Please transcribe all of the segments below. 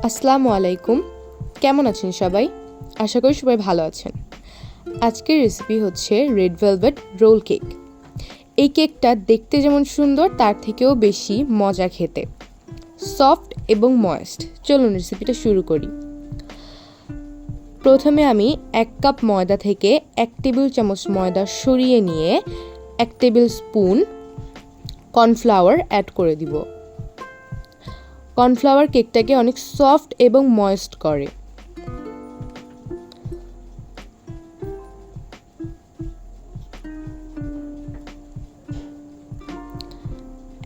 আসসালামু আলাইকুম। কেমন আছেন সবাই? আশা করি সবাই ভালো আছেন। আজকের রেসিপি হচ্ছে রেড ভেলভেট রোল কেক। এই কেকটা দেখতে যেমন সুন্দর তার থেকেও বেশি মজা খেতে, সফট এবং ময়েস্ট। চলুন রেসিপিটা শুরু করি। প্রথমে আমি 1 কাপ ময়দা থেকে 1 টেবিল চামচ ময়দা সরিয়ে নিয়ে 1 টেবিল স্পুন কর্নফ্লাওয়ার অ্যাড করে দিব। কর্নফ্লাওয়ার কেকটাকে অনেক সফট এবং ময়েস্ট করে।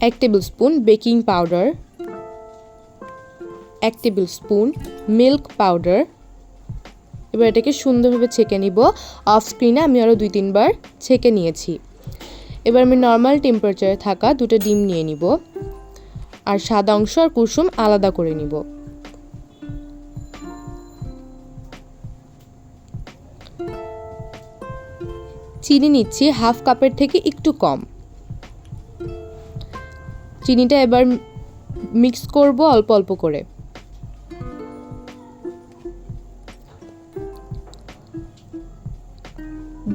এক table spoon baking powder, 1 table spoon milk powder. এবার এটাকে সুন্দরভাবে ছেঁকে নিব। অফ স্ক্রিনে আমি আরও 2-3 বার ছেঁকে নিয়েছি। এবার আমি নর্মাল টেম্পারেচারে থাকা 2টা ডিম নিয়ে নিব আর সাদা অংশ আর কুসুম আলাদা করে নিব। চিনি নিচ্ছি হাফ কাপের থেকে একটু কম। চিনিটা এবার মিক্স করব অল্প অল্প করে।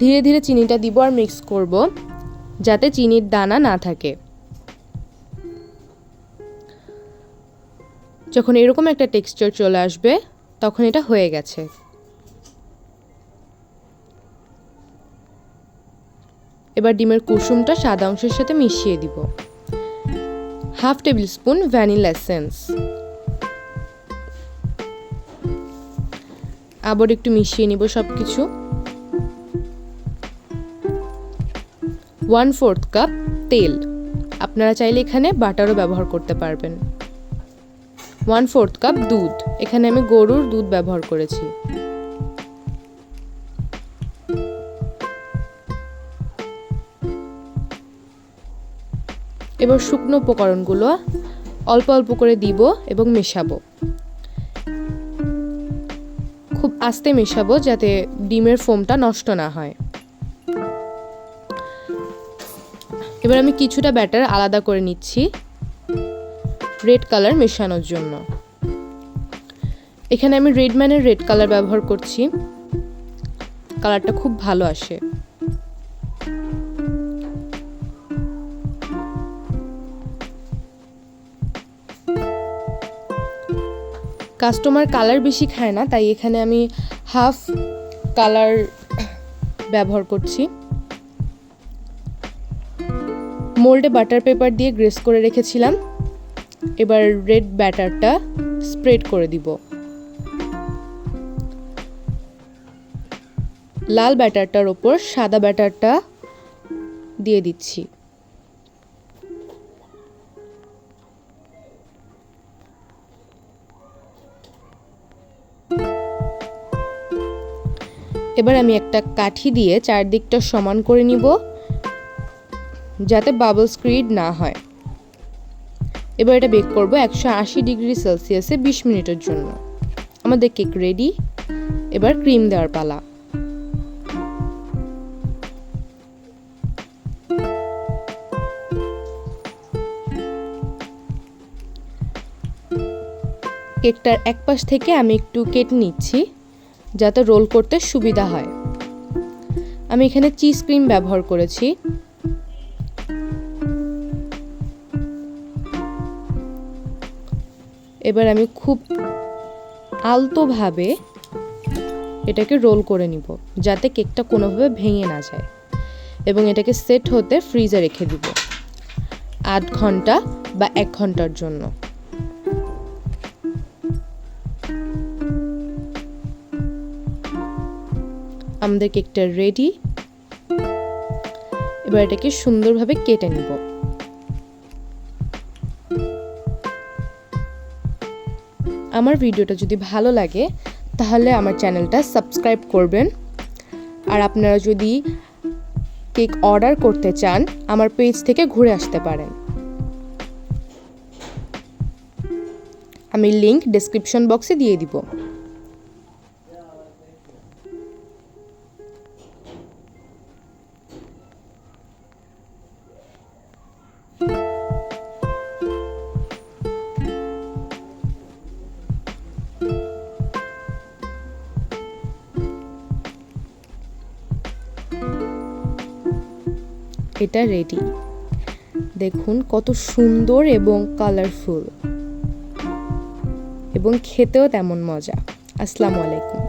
ধীরে ধীরে চিনিটা দিব আর মিক্স করব যাতে চিনির দানা না থাকে। যখন এরকম একটা টেক্সচার চলে আসবে তখন এটা হয়ে গেছে। এবার ডিমের কুসুমটা সাদা অংশের সাথে মিশিয়ে দিব। Half table spoon vanilla essence, আবার একটু মিশিয়ে নিব সবকিছু। 1/4 কাপ তেল, আপনারা চাইলে এখানে বাটারও ব্যবহার করতে পারবেন। 1/4 কাপ দুধ, এখানে আমি গরুর দুধ ব্যবহার করেছি। এবার শুকনো উপকরণগুলো অল্প অল্প করে দিব এবং মেশাবো। খুব আস্তে মেশাবো যাতে ডিমের ফোমটা নষ্ট না হয়। এবার আমি কিছুটা ব্যাটার আলাদা করে নিচ্ছি রেড কালার মেশানোর জন্য। এখানে আমি রেডম্যানের রেড কালার ব্যবহার করছি, কালারটা খুব ভালো আসে। কাস্টমার কালার বেশি খায় না, তাই এখানে আমি হাফ কালার ব্যবহার করছি। মোল্ডে বাটার পেপার দিয়ে গ্রেস করে রেখেছিলাম। এবার রেড ব্যাটারটা স্প্রেড করে দিব। লাল ব্যাটারটার ওপর সাদা ব্যাটারটা দিয়ে দিচ্ছি। এবার আমি একটা কাঠি দিয়ে চারদিকটা সমান করে নিব যাতে বাবলস ক্রিয়েট না হয়। এবার এটা বেক করব 180 ডিগ্রি সেলসিয়াসে 20 মিনিটের জন্য। আমাদের কেক রেডি। এবার ক্রিম দেওয়ার পালা। কেকটার এক পাশ থেকে আমি একটু কেটে নিচ্ছি যাতে রোল করতে সুবিধা হয়। আমি এখানে চিজ ক্রিম ব্যবহার করেছি। এবার আমি খুব আলতোভাবে এটাকে রোল করে নিব যাতে কেকটা কোনোভাবে ভেঙে না যায়, এবং এটাকে সেট হতে ফ্রিজে রেখে দিব 8 ঘন্টা বা 1 ঘন্টার জন্য। আমাদের কেকটা রেডি। এবার এটাকে সুন্দরভাবে কেটে নিব। আমার ভিডিওটা যদি ভালো লাগে তাহলে আমার চ্যানেলটা সাবস্ক্রাইব করবেন। আর আপনারা যদি কেক অর্ডার করতে চান আমার পেজ থেকে ঘুরে আসতে পারেন। আমি লিংক ডেসক্রিপশন বক্সে দিয়ে দিব। এটা রেডি। দেখুন কত সুন্দর এবং কালারফুল, এবং খেতেও তেমন মজা। আসসালামু আলাইকুম।